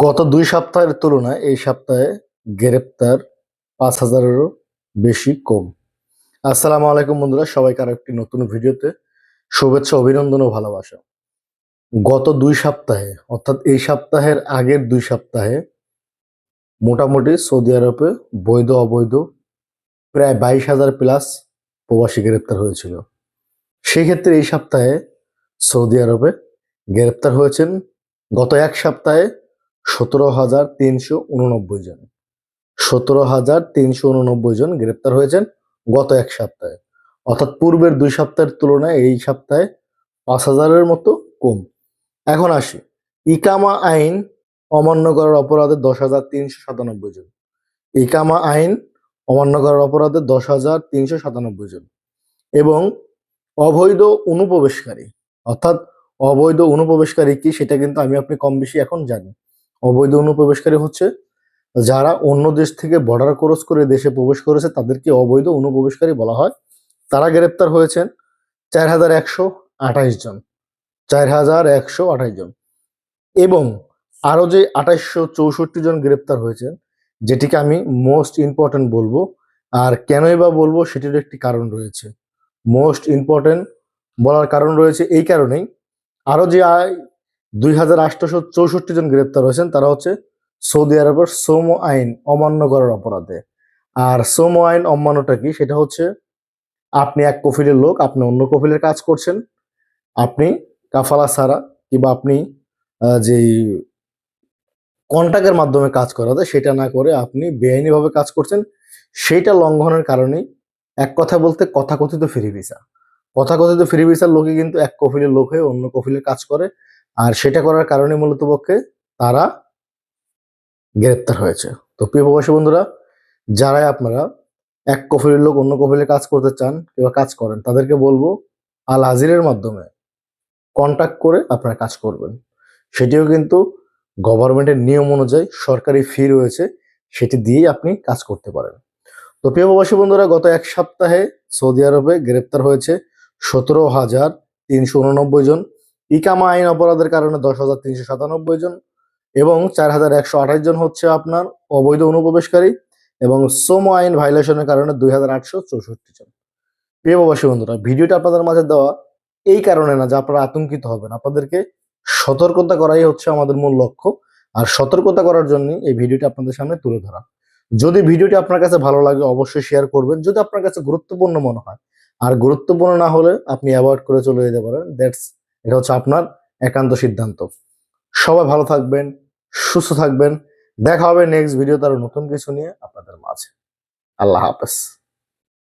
গত ২ সপ্তাহের তুলনায় এই সপ্তাহে গ্রেপ্তার ৫,০০০-এরও বেশি কম। আসসালামু আলাইকুম বন্ধুরা, সবাইকে আরেকটি নতুন ভিডিওতে শুভেচ্ছা, অভিনন্দন ও ভালোবাসা। গত ২ সপ্তাহে অর্থাৎ এই সপ্তাহের আগের ২ সপ্তাহে মোটামুটি সৌদি আরবে বৈধ অবৈধ প্রায় ২২,০০০ প্লাস প্রবাসী গ্রেপ্তার হয়েছিল। সেক্ষেত্রে এই সপ্তাহে সৌদি আরবে গ্রেপ্তার হয়েছেন গত এক সপ্তাহে ১৭,৩৮৯ জন। ১৭,৩৮৯ জন গ্রেপ্তার হয়েছেন গত এক সপ্তাহে, অর্থাৎ পূর্বের ২ সপ্তাহের তুলনায় এই সপ্তাহে ৫,০০০-এর মতো কম। এখন আসি, ইকামা আইন অমান্য করার অপরাধে ১০,৩৯৭ জন। ইকামা আইন অমান্য করার অপরাধে ১০,৩৯৭ জন এবং অবৈধ অনুপ্রবেশকারী, অর্থাৎ অবৈধ অনুপ্রবেশকারী কি সেটা কিন্তু আমি আপনি কম বেশি এখন জানি। অবৈধ অনুপ্রবেশকারী হচ্ছে যারা অন্য দেশ থেকে বর্ডার ক্রস করে দেশে প্রবেশ করেছে তাদেরকে অবৈধ অনুপ্রবেশকারী বলা হয়। তারা গ্রেপ্তার হয়েছেন ৪,১২৮ জন, ৪,১২৮ জন এবং আরো যে ২৮৬৪ জন গ্রেপ্তার হয়েছেন, যেটিকে আমি মোস্ট ইম্পর্টেন্ট বলবো। আর কেনই বা বলবো সেটির একটি কারণ রয়েছে। মোস্ট ইম্পর্টেন্ট বলার কারণ রয়েছে এই কারণেই, আরো যে ২,৮৬৪ জন গ্রেপ্তার হয়েছেন তারা হচ্ছে সৌদি আরবের শ্রম আইন অমান্য করার অপরাধে। আর শ্রম আইন অমান্যটা কি, সেটা হচ্ছে আপনি এক কফিলের লোক, আপনি অন্য কফিলের কাজ করছেন, আপনি কাফালা ছাড়া কিংবা আপনি যেই কন্ট্রাক্টের মাধ্যমে কাজ করা যায় সেটা না করে আপনি বেআইনিভাবে কাজ করছেন, সেইটা লঙ্ঘনের কারণেই এক কথা বলতে তথাকথিত ফ্রি ভিসা। তথাকথিত ফ্রি ভিসার লোকে কিন্তু এক কফিলের লোক হয়ে অন্য কফিলের কাজ করে, আর সেটা করার কারণে মূলত পক্ষে তারা গ্রেপ্তার হয়েছে। তো প্রিয় প্রবাসী বন্ধুরা, যারাই আপনারা এক কফিলের লোক অন্য কফিলের কাজ করতে চান কিংবা কাজ করেন, তাদেরকে বলবো আল আজিরের মাধ্যমে কন্ট্যাক্ট করে আপনারা কাজ করবেন। সেটিও কিন্তু গভর্নমেন্টের নিয়ম অনুযায়ী সরকারি ফি রয়েছে, সেটি দিয়েই আপনি কাজ করতে পারেন। তো প্রিয় প্রবাসী বন্ধুরা, গত এক সপ্তাহে সৌদি আরবে গ্রেপ্তার হয়েছে ১৭,৩৮৯ জন। ইকামা আইন অপরাধের কারণে ১০,৩৯৭ জন এবং ৪,১২৮ জন হচ্ছে আপনার অবৈধ অনুপ্রবেশকারী এবং শ্রম আইন ভাইলেশনের কারণে ২,৮৬৪ জন। প্রিয় প্রবাসী বন্ধুরা, ভিডিওটা আপনাদের মাঝে দেওয়া এই কারণে না যে আপনারা আতঙ্কিত হবেন, আপনাদেরকে সতর্কতা করাই হচ্ছে আমাদের মূল লক্ষ্য। আর সতর্কতা করার জন্য এই ভিডিওটা আপনাদের সামনে তুলে ধরা। যদি ভিডিওটি আপনার কাছে ভালো লাগে অবশ্যই শেয়ার করবেন, যদি আপনার কাছে গুরুত্বপূর্ণ মনে হয়। আর গুরুত্বপূর্ণ না হলে আপনি অ্যাভয়েড করে চলে যেতে পারেন। এটা হচ্ছে আপনার একান্ত সিদ্ধান্ত। সবাই ভালো থাকবেন, সুস্থ থাকবেন। দেখা হবে নেক্সট ভিডিওতে আরো নতুন কিছু নিয়ে আপনাদের মাঝে। আল্লাহ হাফেজ।